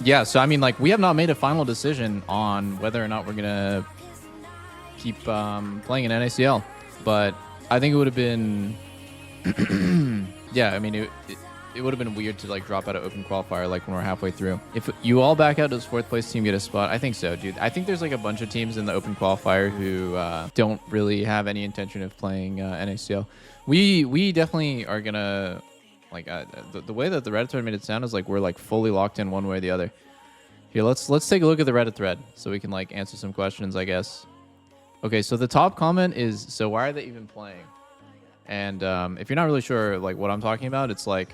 Yeah, so I mean, like, we have not made a final decision on whether or not we're gonna keep playing in NACL, but I think it would have been, yeah. I mean, it would have been weird to like drop out of open qualifier like when we're halfway through. If you all back out, does fourth place team get a spot? I think so, dude. I think there's like a bunch of teams in the open qualifier who don't really have any intention of playing NACL. We definitely are gonna. Like the way that the Reddit thread made it sound is like we're like fully locked in one way or the other. Here, let's take a look at the Reddit thread so we can like answer some questions, I guess. Okay, so the top comment is, so why are they even playing? And if you're not really sure like what I'm talking about, it's like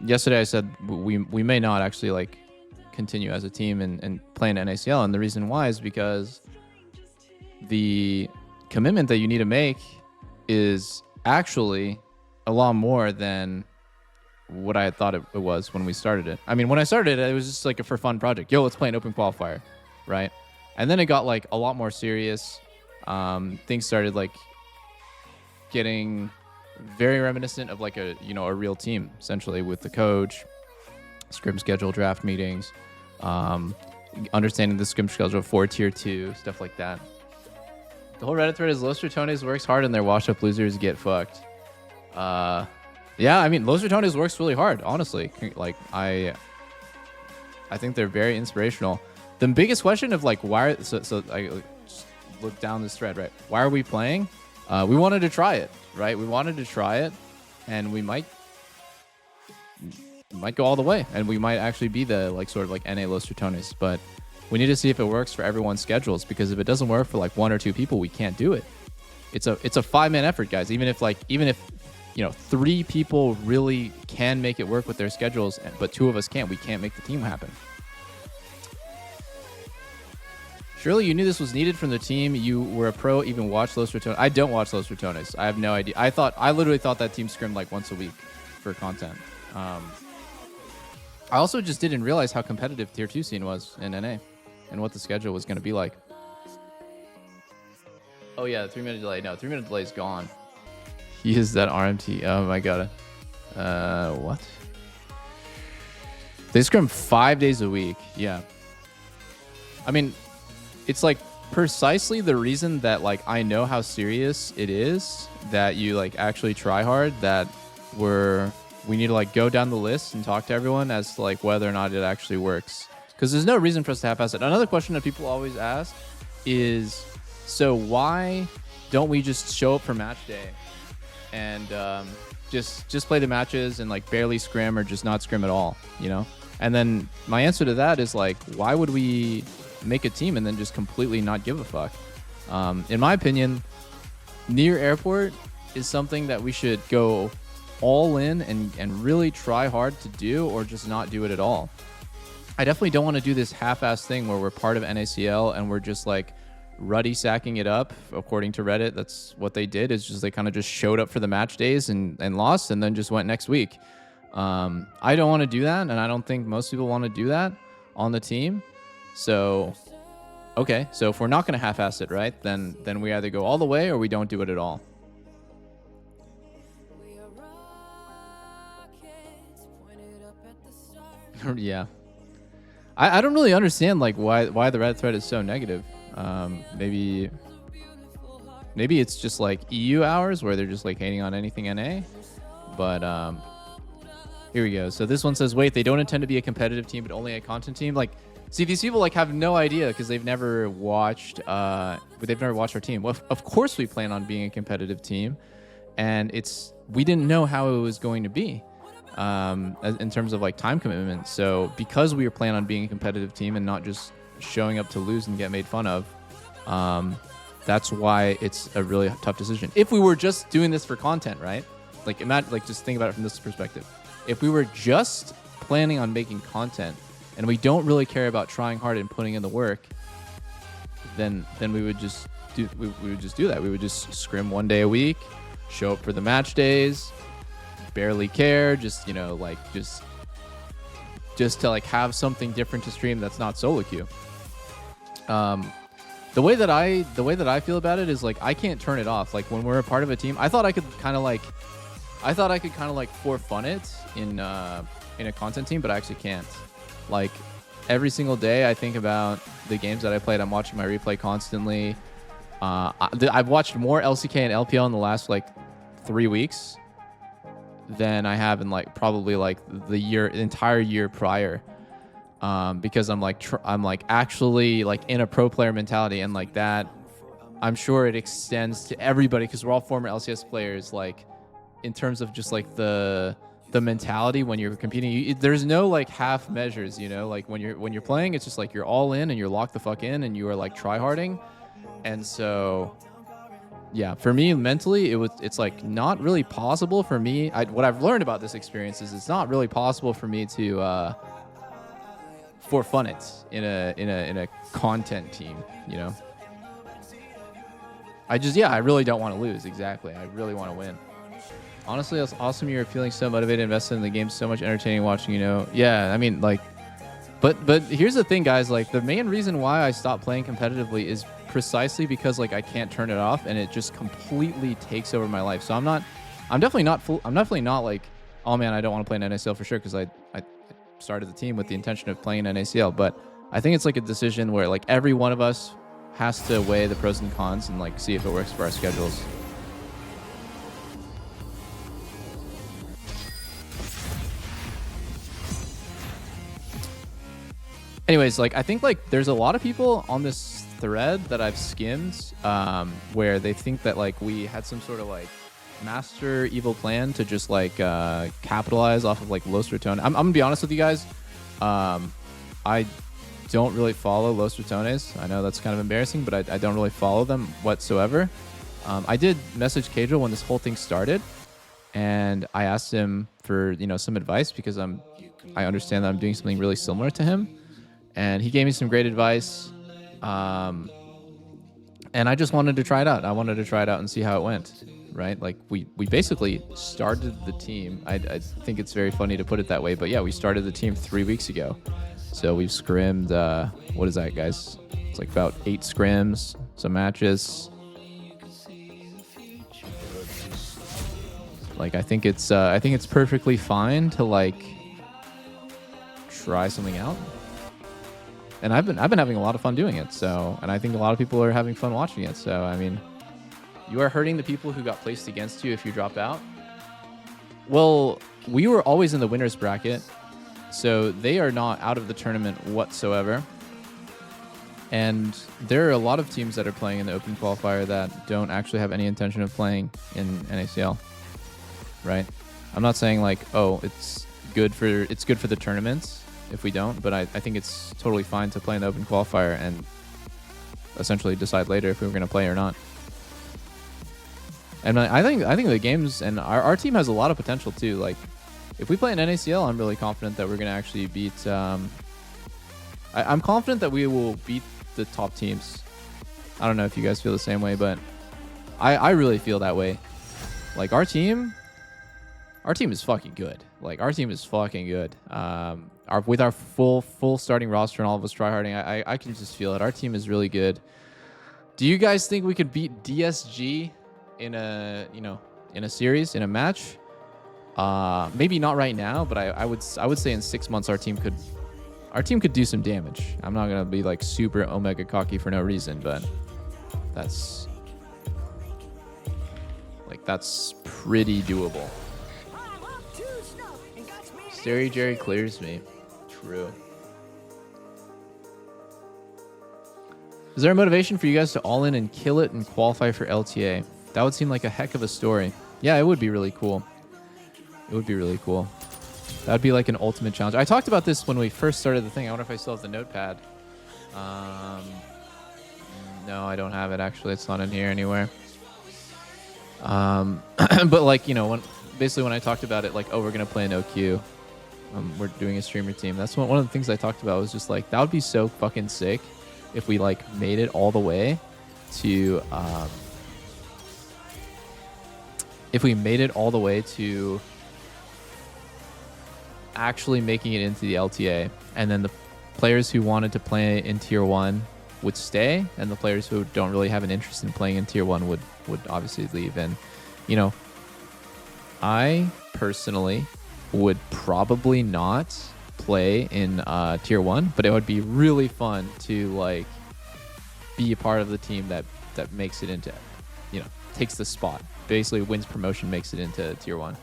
yesterday I said we may not actually like continue as a team and play in NACL, and the reason why is because the commitment that you need to make is actually a lot more than what I had thought it was when we started it. I mean, when I started it, it was just like a for fun project. Yo, let's play an open qualifier, right? And then it got like a lot more serious. Things started like getting very reminiscent of like a real team, essentially, with the coach, scrim schedule, draft meetings, understanding the scrim schedule for tier 2, stuff like that. The whole Reddit thread is Los Ratones works hard and their wash up losers get fucked. Yeah, I mean, Los Ratones works really hard, honestly. Like, I think they're very inspirational. The biggest question of like why, so I just look down this thread, right? Why are we playing? We wanted to try it, right? We wanted to try it, and we might go all the way, and we might actually be the like sort of like NA Los Ratones, but we need to see if it works for everyone's schedules, because if it doesn't work for like 1 or 2 people, we can't do it. It's a 5-man effort, guys. Even if 3 people really can make it work with their schedules, but 2 of us can't, we can't make the team happen. Surely you knew this was needed from the team. You were a pro, even watched Los Ratones. I don't watch Los Ratones. I have no idea. I literally thought that team scrimmed like once a week for content. I also just didn't realize how competitive tier 2 scene was in NA and what the schedule was going to be like. Oh yeah, 3-minute delay. No, 3-minute delay is gone. He is that RMT. Oh my god. What? They scrim 5 days a week. Yeah. I mean, it's like precisely the reason that like I know how serious it is that you like actually try hard, that we need to like go down the list and talk to everyone as to like whether or not it actually works. Because there's no reason for us to half-ass it. Another question that people always ask is, so why don't we just show up for match day and just play the matches and like barely scrim or just not scrim at all, you know? And then my answer to that is like, why would we make a team and then just completely not give a fuck? In my opinion, near airport is something that we should go all in and really try hard to do, or just not do it at all. I definitely don't want to do this half-ass thing where we're part of NACL and we're just like ruddy sacking it up. According to Reddit, that's what they did, is just they kind of just showed up for the match days and lost and then just went next week. I don't want to do that, and I don't think most people want to do that on the team. So, okay, so if we're not going to half-ass it, right, then we either go all the way or we don't do it at all. Yeah. I don't really understand like why the Reddit thread is so negative. Maybe it's just like EU hours where they're just like hating on anything NA. But here we go. So this one says, wait, they don't intend to be a competitive team, but only a content team. Like, see, these people like have no idea because they've never watched our team. Well, of course we plan on being a competitive team, and we didn't know how it was going to be in terms of like time commitment. So because we were planning on being a competitive team and not just showing up to lose and get made fun of, that's why it's a really tough decision. If we were just doing this for content, right? Like imagine, like just think about it from this perspective. If we were just planning on making content and we don't really care about trying hard and putting in the work, then we would just do that. We would just scrim 1 day a week, show up for the match days, barely care, just just to like have something different to stream that's not solo queue. The way that I feel about it is like I can't turn it off. Like when we're a part of a team, I thought I could kind of like for fun it in a content team, but I actually can't. Like every single day, I think about the games that I played. I'm watching my replay constantly. I've watched more LCK and LPL in the last like 3 weeks than I have in like probably like the entire year prior. Because I'm like actually like in a pro player mentality, and like that, I'm sure it extends to everybody because we're all former LCS players. Like in terms of just like the mentality when you're competing, there's no like half measures, you know. Like when you're playing, it's just like you're all in and you're locked the fuck in and you are like tryharding. And so yeah, for me mentally, it's like not really possible for me. What I've learned about this experience is it's not really possible for me to for fun it in a content team, you know. I really don't want to lose. Exactly, I really want to win. Honestly, it's awesome you're feeling so motivated, invested in the game, so much entertaining watching, you know. Yeah, I mean, like, but here's the thing, guys. Like, the main reason why I stopped playing competitively is precisely because like I can't turn it off, and it just completely takes over my life. So I'm definitely not like, oh man, I don't want to play an NACL for sure, because I started the team with the intention of playing an NACL. But I think it's like a decision where like every one of us has to weigh the pros and cons and like see if it works for our schedules. Anyways, like I think like there's a lot of people on this thread that I've skimmed where they think that like we had some sort of like master evil plan to just like capitalize off of like Los Ratones. I'm gonna be honest with you guys. I don't really follow Los Ratones. I know that's kind of embarrassing, but I don't really follow them whatsoever. I did message Cadril when this whole thing started, and I asked him for, you know, some advice because I understand that I'm doing something really similar to him. And he gave me some great advice. And I just wanted to try it out. I wanted to try it out and see how it went, right? Like we basically started the team. I think it's very funny to put it that way, but yeah, we started the team 3 weeks ago. So we've scrimmed, what is that, guys? It's like about 8 scrims, some matches. Like I think it's perfectly fine to like try something out. And I've been having a lot of fun doing it. So, and I think a lot of people are having fun watching it. So, I mean, you are hurting the people who got placed against you if you drop out. Well, we were always in the winners bracket, so they are not out of the tournament whatsoever. And there are a lot of teams that are playing in the open qualifier that don't actually have any intention of playing in NACL, right? I'm not saying like, oh, it's good for the tournaments if we don't, but I think it's totally fine to play in the open qualifier and essentially decide later if we were going to play or not. And I think the games and our team has a lot of potential too. Like if we play in NACL, I'm really confident that we're going to actually beat. I'm confident that we will beat the top teams. I don't know if you guys feel the same way, but I really feel that way. Like our team is fucking good. Like our team is fucking good. With our full starting roster and all of us tryharding, I can just feel it. Our team is really good. Do you guys think we could beat DSG in a series, in a match? Maybe not right now, but I would say in 6 months our team could do some damage. I'm not gonna be like super omega cocky for no reason, but that's pretty doable. Sterry Jerry clears me. True. Is there a motivation for you guys to all in and kill it and qualify for LTA? That would seem like a heck of a story. Yeah, it would be really cool. It would be really cool. That would be like an ultimate challenge. I talked about this when we first started the thing. I wonder if I still have the notepad. No, I don't have it actually. It's not in here anywhere. But like, you know, when I talked about it, like, oh, we're gonna play an OQ. We're doing a streamer team. That's one of the things I talked about was just like, that would be so fucking sick if we like made it all the way to actually making it into the LTA, and then the players who wanted to play in tier 1 would stay, and the players who don't really have an interest in playing in tier 1 would obviously leave. And you know, I personally would probably not play in Tier 1, but it would be really fun to like be a part of the team that makes it into, you know, takes the spot. Basically wins promotion, makes it into Tier 1.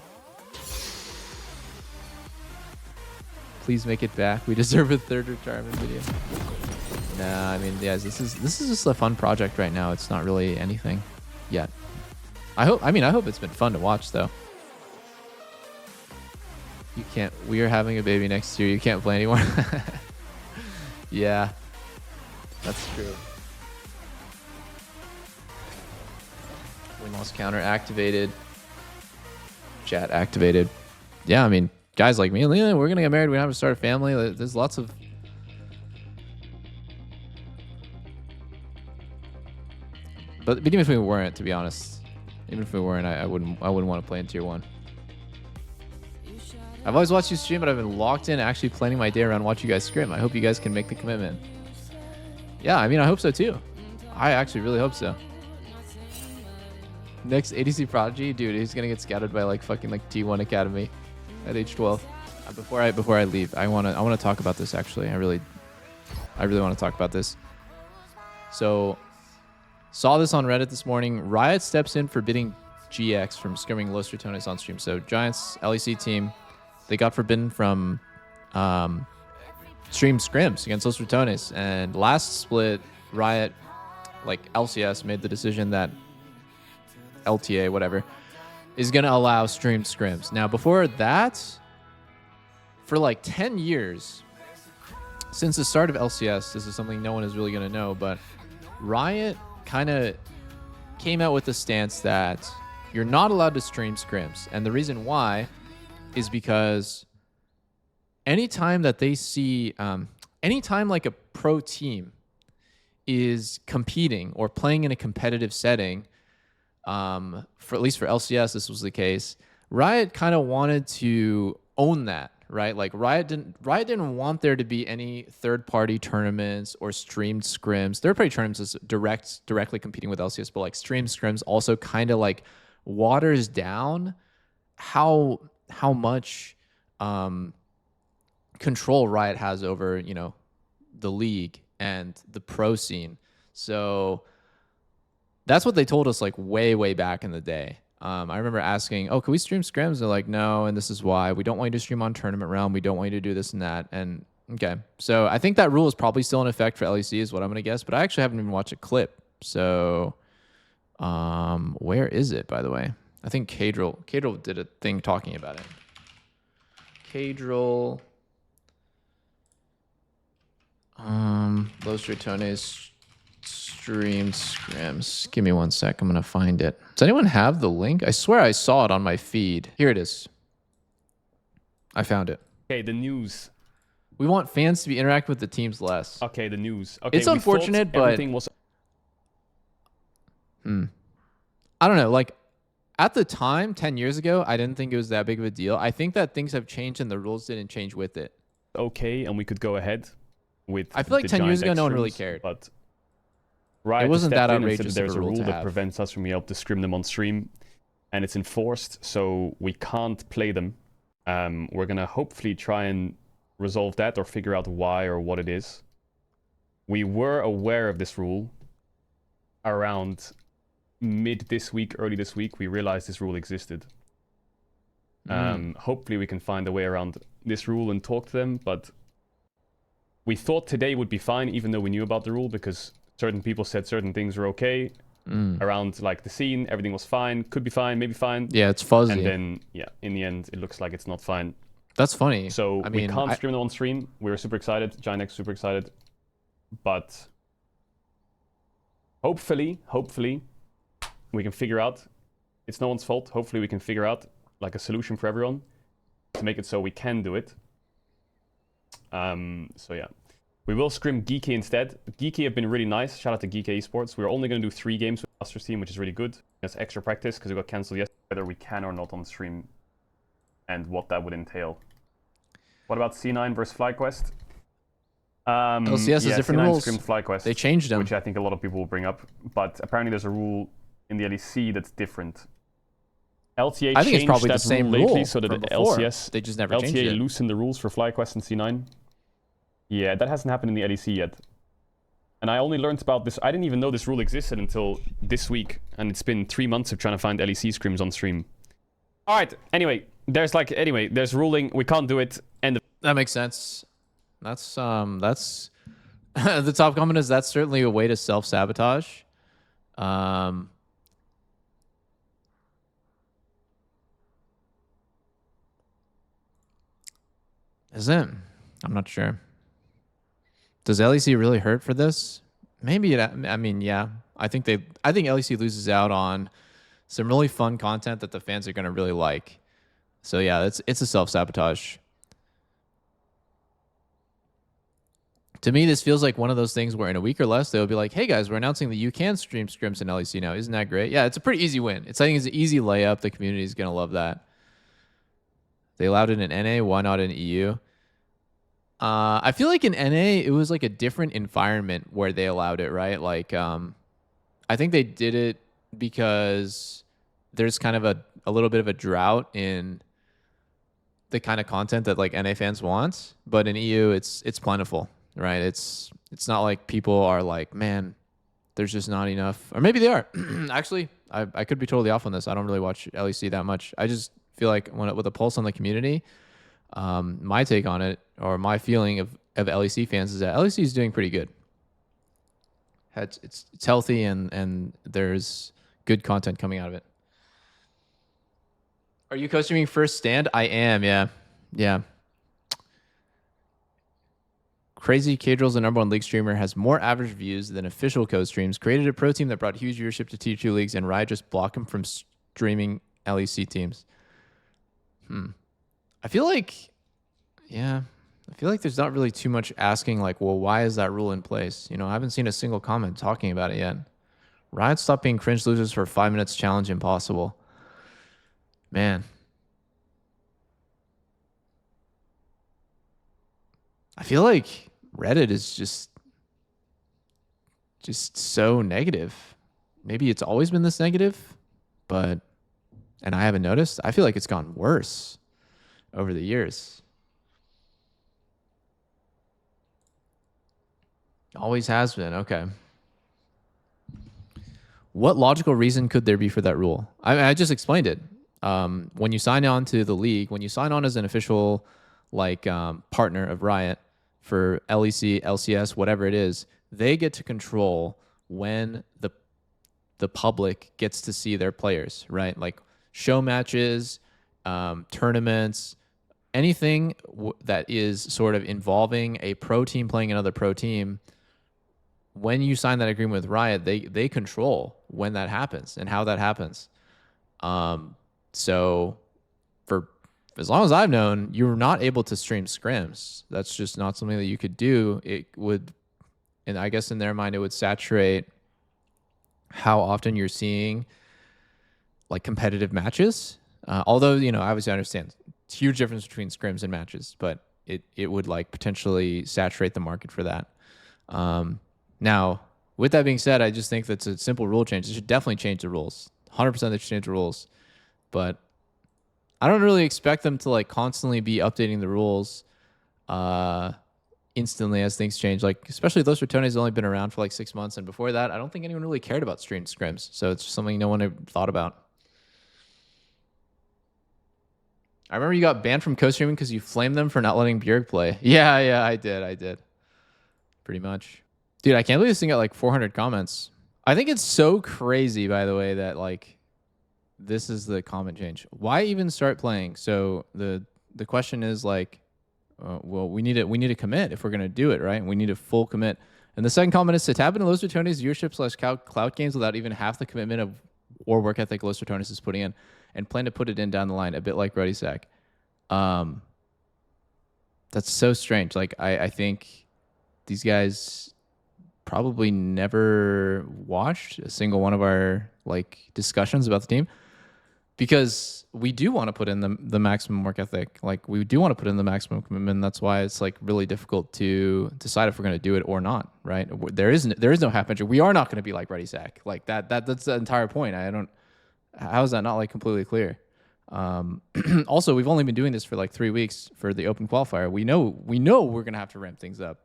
Please make it back. We deserve a third retirement video. Nah, I mean, guys, this is just a fun project right now. It's not really anything yet. I hope it's been fun to watch though. You can't. We are having a baby next year. You can't play anymore. Yeah, that's true. Win-loss counter activated. Chat activated. Yeah, I mean, guys like me and Leland, we're gonna get married. We're gonna have to start a family. There's lots of. But even if we weren't, to be honest, even if we weren't, I wouldn't want to play in Tier 1. I've always watched you stream, but I've been locked in actually planning my day around watching you guys scrim. I hope you guys can make the commitment. Yeah, I mean, I hope so too. I actually really hope so. Next ADC Prodigy, dude, he's gonna get scouted by like fucking like T1 Academy at age 12. Before I leave, I wanna talk about this actually. I really want to talk about this. So, saw this on Reddit this morning. Riot steps in forbidding GX from scrimming Los Ratones on stream. So Giants LEC team, they got forbidden from stream scrims against Los Ratones. And last split, Riot, like LCS, made the decision that LTA, whatever, is going to allow streamed scrims. Now, before that, for like 10 years, since the start of LCS, this is something no one is really going to know, but Riot kind of came out with the stance that you're not allowed to stream scrims. And the reason why is because anytime that they see, anytime like a pro team is competing or playing in a competitive setting, for at least for LCS, this was the case. Riot kind of wanted to own that, right? Like Riot didn't want there to be any third-party tournaments or streamed scrims. Third-party tournaments is directly competing with LCS, but like streamed scrims also kind of like waters down how much control Riot has over, you know, the league and the pro scene. So that's what they told us like way back in the day. I remember asking, oh, can we stream scrims? They're like, no, and this is why. We don't want you to stream on Tournament Realm. We don't want you to do this and that. And okay, so I think that rule is probably still in effect for LEC is what I'm going to guess, but I actually haven't even watched a clip. So where is it, by the way? I think Cadril did a thing talking about it. Cadril, Los Ratones streamed scrims. Give me 1 sec. I'm going to find it. Does anyone have the link? I swear I saw it on my feed. Here it is. I found it. Okay, the news. We want fans to be interacting with the teams less. Okay, the news. Okay, it's unfortunate, but everything was... I don't know. Like at the time, 10 years ago, I didn't think it was that big of a deal. I think that things have changed and the rules didn't change with it. Okay, and we could go ahead with. I feel like 10 years ago, no one really cared. But Riot it wasn't that outrageous. Said that there's a rule that have. prevents us from being able to scrim them on stream, and it's enforced, so we can't play them. We're gonna hopefully try and resolve that or figure out why or what it is. We were aware of this rule around mid this week, early this week. We realized this rule existed. Hopefully we can find a way around this rule and talk to them, but we thought today would be fine, even though we knew about the rule, because certain people said certain things were okay around like the scene. Everything was fine, could be fine, maybe fine. Yeah, it's fuzzy. And then, yeah, in the end, it looks like it's not fine. That's funny. So we can't stream them on stream. We were super excited. Giant X super excited. But hopefully, we can figure out. It's no one's fault. Hopefully we can figure out like a solution for everyone to make it so we can do it. So yeah. We will scrim Geeky instead. Geeky have been really nice. Shout out to Geeky Esports. We're only going to do 3 games with Master's team, which is really good. That's extra practice because it got cancelled yesterday. Whether we can or not on stream and what that would entail. What about C9 versus FlyQuest? LCS has different rules. Scrimmed FlyQuest, they changed them. Which I think a lot of people will bring up. But apparently there's a rule in the LEC that's different. LTA I think it's changed probably that the same rule lately rule so that from the before. LCS, They just never changed LTA it. loosened the rules for FlyQuest and C9. Yeah, that hasn't happened in the LEC yet. And I only learned about this. I didn't even know this rule existed until this week. And it's been 3 months of trying to find LEC scrims on stream. All right. Anyway, there's ruling. We can't do it. And that makes sense. That's the top comment is that's certainly a way to self-sabotage. Is it? I'm not sure. Does LEC really hurt for this? Maybe I mean, yeah. I think LEC loses out on some really fun content that the fans are going to really like. So yeah, it's a self-sabotage. To me, this feels like one of those things where in a week or less, they'll be like, hey guys, we're announcing that you can stream scrims in LEC now. Isn't that great? Yeah, it's a pretty easy win. I think it's an easy layup. The community is going to love that. They allowed it in NA. Why not in EU? I feel like in NA, it was like a different environment where they allowed it, right? Like, I think they did it because there's kind of a little bit of a drought in the kind of content that like NA fans want. But in EU, it's plentiful, right? It's not like people are like, man, there's just not enough. Or maybe they are. Actually, I could be totally off on this. I don't really watch LEC that much. I just feel like with a pulse on the community, my take on it or my feeling of LEC fans is that LEC is doing pretty good. It's healthy and there's good content coming out of it. Are you co-streaming first stand? I am, yeah. Crazy Cadrill's the #1 league streamer, has more average views than official co-streams, created a pro team that brought huge viewership to Tier 2 leagues, and Riot just blocked him from streaming LEC teams. I feel like there's not really too much asking like, well, why is that rule in place? You know, I haven't seen a single comment talking about it yet. Riot stopped being cringe losers for 5 minutes challenge impossible. Man. I feel like Reddit is just so negative. Maybe it's always been this negative, and I haven't noticed. I feel like it's gotten worse over the years. Always has been. Okay. What logical reason could there be for that rule? I just explained it. When you sign on to the league, when you sign on as an official partner of Riot for LEC, LCS, whatever it is, they get to control when the public gets to see their players, right? Like show matches, tournaments, anything that is sort of involving a pro team playing another pro team. When you sign that agreement with Riot, they control when that happens and how that happens. So for as long as I've known, you're not able to stream scrims. That's just not something that you could do. It would, and I guess in their mind, it would saturate how often you're seeing like competitive matches. Although, you know, obviously I understand it's a huge difference between scrims and matches, but it would like potentially saturate the market for that. Now, with that being said, I just think that's a simple rule change. It should definitely change the rules. 100% they should change the rules. But I don't really expect them to like constantly be updating the rules instantly as things change. Like, especially Los Ratones has only been around for like 6 months. And before that, I don't think anyone really cared about streamed scrims. So it's just something no one ever thought about. I remember you got banned from co-streaming because you flamed them for not letting Bjerg play. Yeah, I did. Pretty much. Dude, I can't believe this thing got like 400 comments. I think it's so crazy, by the way, that like this is the comment change. Why even start playing? So the question is like, well, we need to commit if we're gonna do it, right? We need a full commit. And the second comment is to tap into Los Ratones viewership / clout games without even half the commitment of or work ethic Los Ratones is putting in, and plan to put it in down the line, a bit like Ruddy Sack. That's so strange. Like I think these guys probably never watched a single one of our like discussions about the team, because we do want to put in the maximum work ethic. Like we do want to put in the maximum commitment. That's why it's like really difficult to decide if we're going to do it or not, right? There is no half measure. We are not going to be like Ruddy Sack. Like that's the entire point. How is that not like completely clear? Also, we've only been doing this for like 3 weeks for the open qualifier. We know we're gonna have to ramp things up.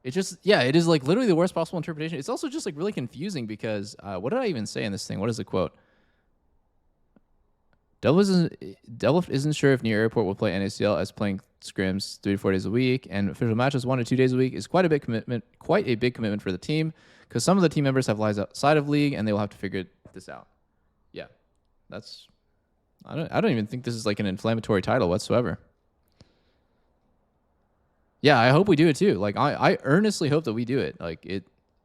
It just, yeah, it is like literally the worst possible interpretation. It's also just like really confusing because what did I even say in this thing? What is the quote? Doublelift isn't sure if New York Airport will play NACL as playing scrims 3 to 4 days a week, and official matches 1 to 2 days a week is quite a big commitment for the team because some of the team members have lives outside of league and they will have to figure this out. Yeah, that's. I don't even think this is like an inflammatory title whatsoever. Yeah, I hope we do it too. Like I earnestly hope that we do it. Like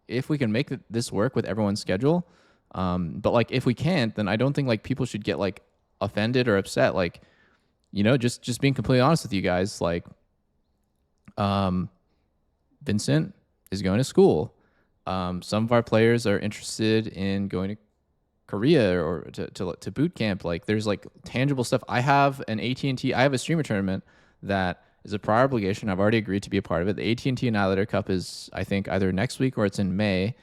if we can make this work with everyone's schedule. But like if we can't, then I don't think like people should get like offended or upset. Like, just being completely honest with you guys. Like, Vincent is going to school. Some of our players are interested in going to Korea or to boot camp. Like there's like tangible stuff. I have an AT&T. I have a streamer tournament that is a prior obligation. I've already agreed to be a part of it. The AT&T Annihilator Cup is, I think, either next week or it's in May.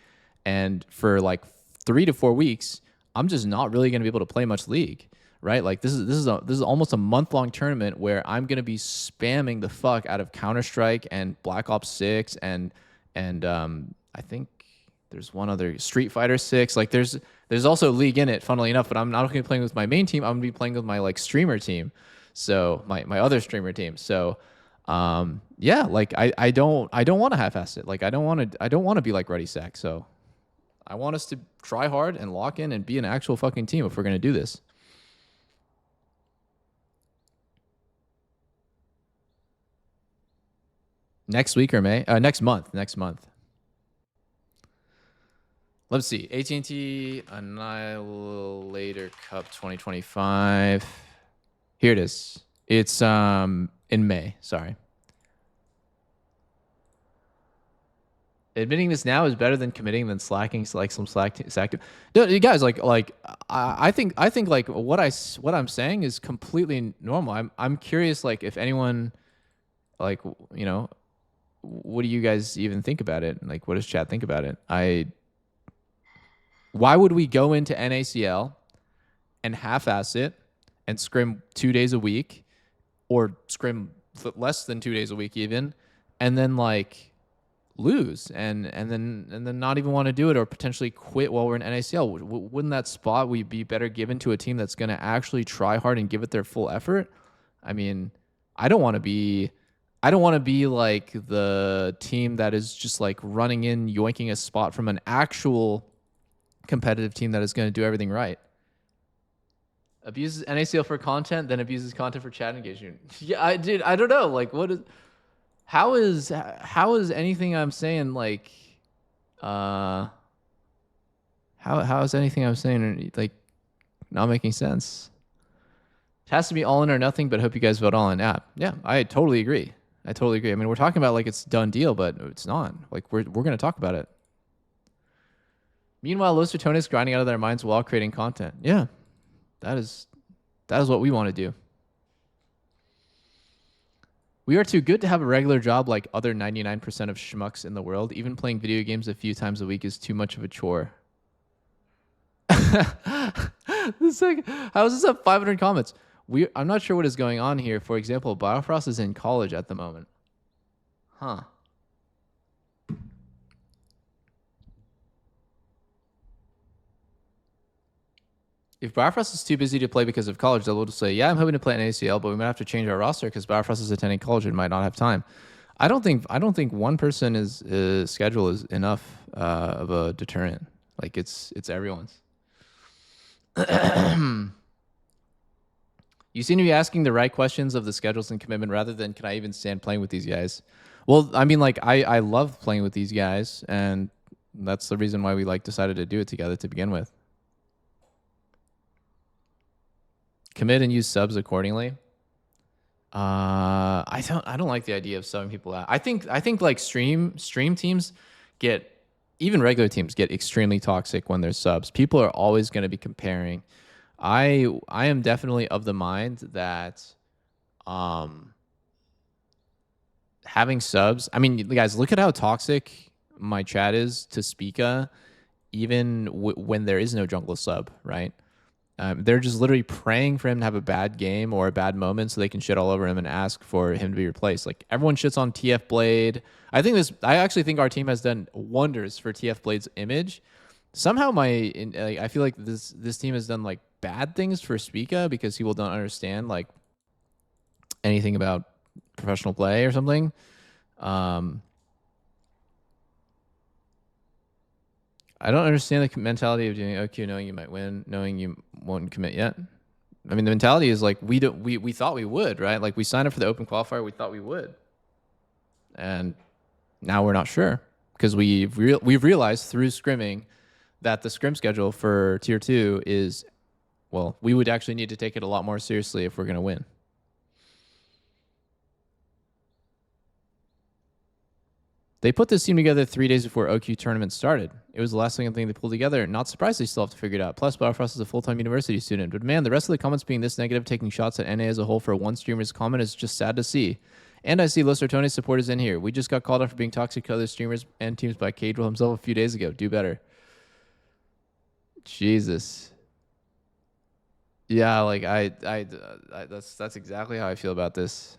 And for like 3 to 4 weeks, I'm just not really going to be able to play much League, right? Like this is almost a month-long tournament where I'm going to be spamming the fuck out of Counter-Strike and Black Ops 6 and I think there's one other, Street Fighter 6. Like there's also League in it, funnily enough, but I'm not going to be playing with my main team. I'm going to be playing with my like streamer team. So my other streamer team. So yeah, like I don't want to half-ass it. Like I don't want to be like Ruddy Sack. So I want us to try hard and lock in and be an actual fucking team if we're going to do this. Next week or May? Next month. Let's see. AT&T Annihilator Cup 2025. Here it is. It's in May. Sorry. Admitting this now is better than committing than slacking. Like some slack. No, you guys, like I think like what I'm saying is completely normal. I'm curious, like if anyone, like what do you guys even think about it? Like what does chat think about it? Why would we go into NACL and half-ass it and scrim 2 days a week, or scrim less than 2 days a week even, and then like lose and then not even want to do it or potentially quit while we're in NACL? Wouldn't that spot we be better given to a team that's going to actually try hard and give it their full effort? I mean, I don't want to be like the team that is just like running in, yoinking a spot from an actual competitive team that is going to do everything right. Abuses NACL for content, then abuses content for chat engagement. Yeah, I don't know. Like, how is anything I'm saying like, how is anything I'm saying like not making sense? It has to be all in or nothing, but I hope you guys vote all in. Yeah, I totally agree. I mean, we're talking about like it's a done deal, but it's not. Like we're going to talk about it. Meanwhile, Los Ratones grinding out of their minds while creating content. Yeah, that is what we want to do. We are too good to have a regular job like other 99% of schmucks in the world. Even playing video games a few times a week is too much of a chore. How is this at 500 comments? I'm not sure what is going on here. For example, Biofrost is in college at the moment. Huh. If Biofrost is too busy to play because of college, they'll just say, yeah, I'm hoping to play an ACL, but we might have to change our roster because Biofrost is attending college and might not have time. I don't think one person's schedule is enough of a deterrent. Like it's everyone's. You seem to be asking the right questions of the schedules and commitment rather than can I even stand playing with these guys? Well, I mean, like I love playing with these guys, and that's the reason why we like decided to do it together to begin with. Commit and use subs accordingly. I don't like the idea of subbing people out. I think like stream teams even regular teams get extremely toxic when there's subs. People are always going to be comparing. I am definitely of the mind that having subs, I mean, guys, look at how toxic my chat is to Spica, even when there is no jungle sub, right? They're just literally praying for him to have a bad game or a bad moment so they can shit all over him and ask for him to be replaced. Like everyone shits on TF Blade. I actually think our team has done wonders for TF Blade's image. Somehow I feel like this team has done like bad things for Spica because people don't understand like anything about professional play or something. I don't understand the mentality of doing OQ knowing you might win, knowing you won't commit yet. I mean, the mentality is like we thought we would, right? Like we signed up for the open qualifier, we thought we would, and now we're not sure because we've realized through scrimming that the scrim schedule for tier 2 is, well, we would actually need to take it a lot more seriously if we're going to win. They put this team together 3 days before OQ tournament started. It was the last thing they pulled together. Not surprised they still have to figure it out. Plus, Battlefrost is a full-time university student. But man, the rest of the comments being this negative, taking shots at NA as a whole for one streamer's comment is just sad to see. And I see Los Ratones supporters in here. We just got called out for being toxic to other streamers and teams by Cadwell himself a few days ago. Do better. Jesus. Yeah, like that's exactly how I feel about this.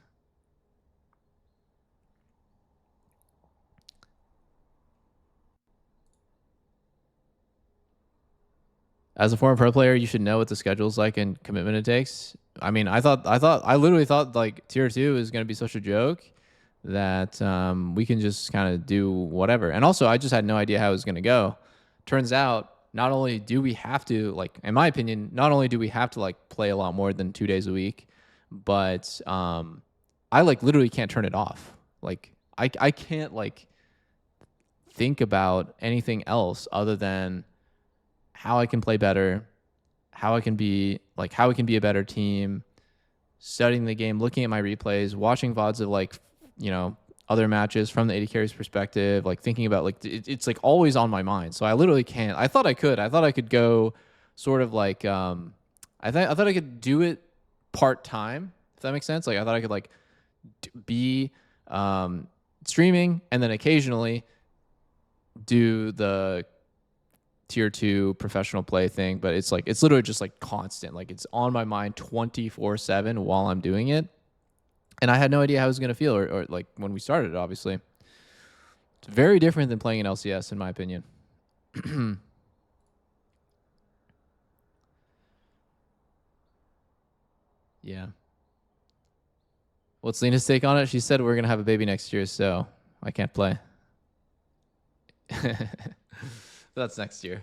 As a former pro player, you should know what the schedule's like and commitment it takes. I mean, I literally thought like tier 2 is going to be such a joke that we can just kind of do whatever. And also, I just had no idea how it was going to go. Turns out, not only do we have to, like, in my opinion, not only do we have to like play a lot more than 2 days a week, but I like literally can't turn it off. Like, I can't like think about anything else other than how I can play better, how it can be a better team, studying the game, looking at my replays, watching VODs of like, you know, other matches from the 80 carries perspective, like thinking about like, it's like always on my mind. So I literally can't. I thought I could go sort of like, I thought I could do it part-time, if that makes sense. Like I thought I could like be streaming and then occasionally do the tier 2 professional play thing, but it's like it's literally just like constant, like it's on my mind 24/7 while I'm doing it, and I had no idea how I was going to feel or like when we started it. Obviously it's very different than playing an LCS in my opinion. Yeah, what's Lena's take on it? She said we're going to have a baby next year, so I can't play. That's next year.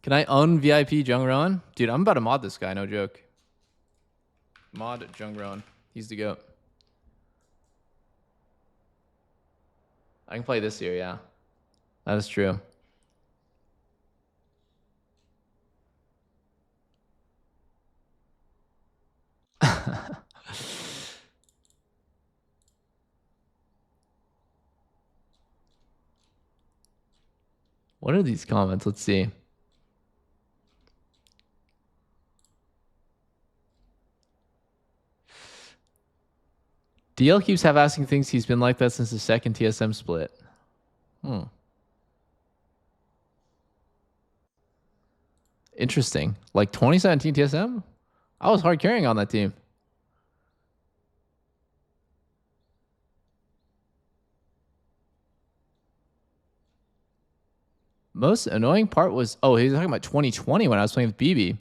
Can I un-VIP Jungron? Dude, I'm about to mod this guy, no joke. Mod Jungron. He's the GOAT. I can play this year, yeah. That is true. What are these comments? Let's see. DL keeps asking things. He's been like that since the second TSM split. Interesting. Like 2017 TSM? I was hard carrying on that team. Most annoying part was, oh, he was talking about 2020 when I was playing with BB.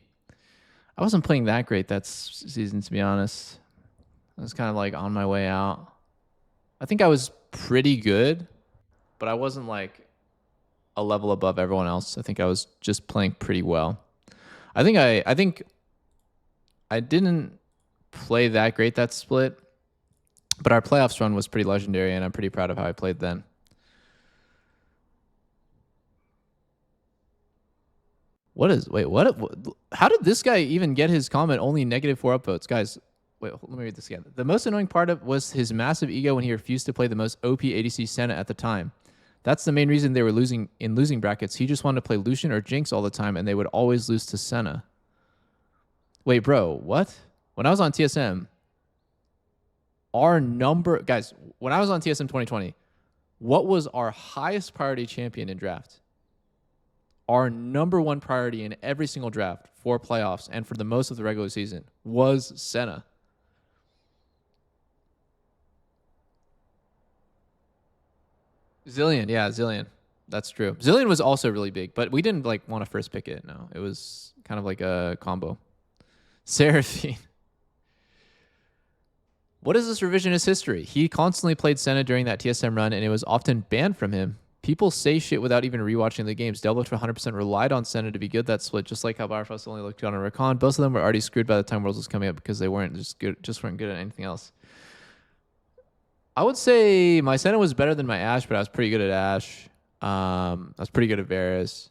I wasn't playing that great that season, to be honest. I was kind of like on my way out. I think I was pretty good, but I wasn't like a level above everyone else. I think I was just playing pretty well. I think I didn't play that great that split, but our playoffs run was pretty legendary, and I'm pretty proud of how I played then. How did this guy even get his comment only -4 upvotes? Guys, wait, let me read this again. The most annoying part of was his massive ego when he refused to play the most OP ADC Senna at the time. That's the main reason they were losing in losing brackets. He just wanted to play Lucian or Jinx all the time, and they would always lose to Senna. Wait, bro, what? When I was on TSM, guys, when I was on TSM 2020, what was our highest priority champion in draft? our number one priority in every single draft for playoffs and for the most of the regular season was Senna. Zillion, yeah, Zillion. That's true. Zillion was also really big, but we didn't like want to first pick it. No, it was kind of like a combo. Seraphine. What is this revisionist history? He constantly played Senna during that TSM run, and it was often banned from him. People say shit without even rewatching the games. Doublelift 100% relied on Senna to be good that split, just like how Barfrost only looked good on Rakan. Both of them were already screwed by the time Worlds was coming up because they weren't weren't good at anything else. I would say my Senna was better than my Ashe, but I was pretty good at Ashe. I was pretty good at Varus.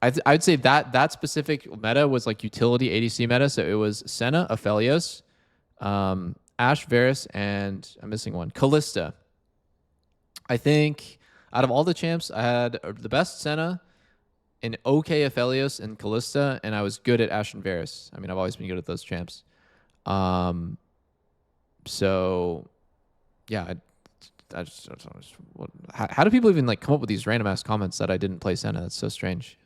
I'd say that specific meta was like utility ADC meta. So it was Senna, Aphelios, Ashe, Varus, and I'm missing one, Kalista. I think out of all the champs, I had the best Senna, an okay Aphelios, and Kalista, and I was good at Ashe and Varus. I mean, I've always been good at those champs. So yeah, how do people even like come up with these random ass comments that I didn't play Senna? That's so strange.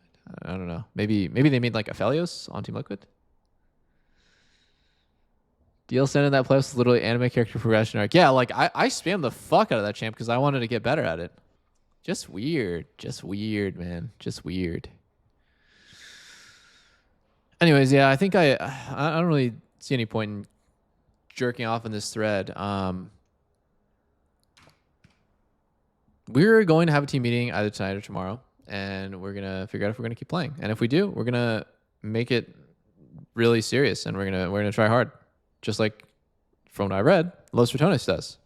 I don't know. Maybe they made like Aphelios on Team Liquid. DL Senna in that place was literally anime character progression arc. Yeah, like I spammed the fuck out of that champ because I wanted to get better at it. Just weird, man. Just weird. Anyways, yeah, I think I don't really see any point in jerking off in this thread. We're going to have a team meeting either tonight or tomorrow, and we're gonna figure out if we're gonna keep playing. And if we do, we're gonna make it really serious, and we're gonna try hard, just like from what I read, Los Ratones does.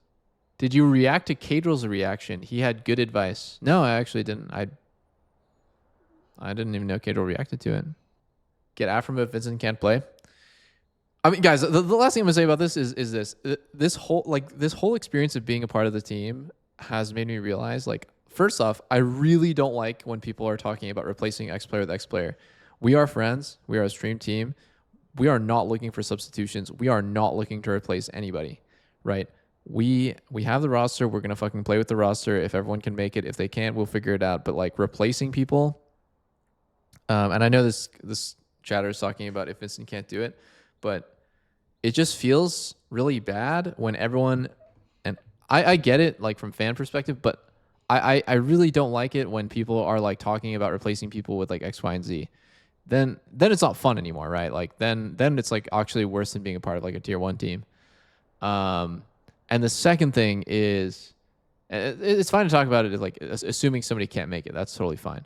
Did you react to Cadrill's reaction? He had good advice. No, I actually didn't. I didn't even know Cadrill reacted to it. Get Afro if Vincent can't play. I mean, guys, the last thing I'm gonna say about this is this whole experience of being a part of the team has made me realize, like, first off, I really don't like when people are talking about replacing X player with X player. We are friends. We are a stream team. We are not looking for substitutions. We are not looking to replace anybody, right? We have the roster. We're gonna fucking play with the roster. If everyone can make it, if they can't, we'll figure it out. But like replacing people, and I know this chatter is talking about if Vincent can't do it, but it just feels really bad when everyone, and I get it like from fan perspective, but I really don't like it when people are like talking about replacing people with like X, Y, and Z. Then it's not fun anymore, right? Like then it's like actually worse than being a part of like a tier 1 team. And the second thing is, it's fine to talk about it, like assuming somebody can't make it. That's totally fine.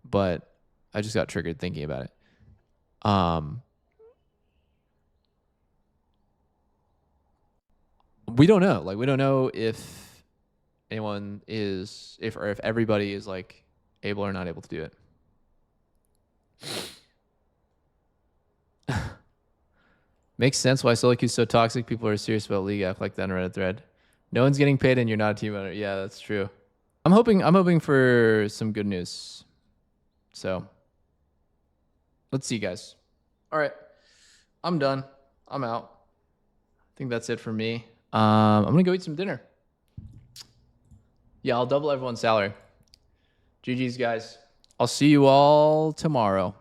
But I just got triggered thinking about it. We don't know. Like we don't know if anyone is, if everybody is like able or not able to do it. Makes sense why solo queue's so toxic. People are serious about League F like that on Reddit thread. No one's getting paid and you're not a team owner. Yeah, that's true. I'm hoping for some good news. So let's see, guys. All right. I'm done. I'm out. I think that's it for me. I'm gonna go eat some dinner. Yeah, I'll double everyone's salary. GG's, guys. I'll see you all tomorrow.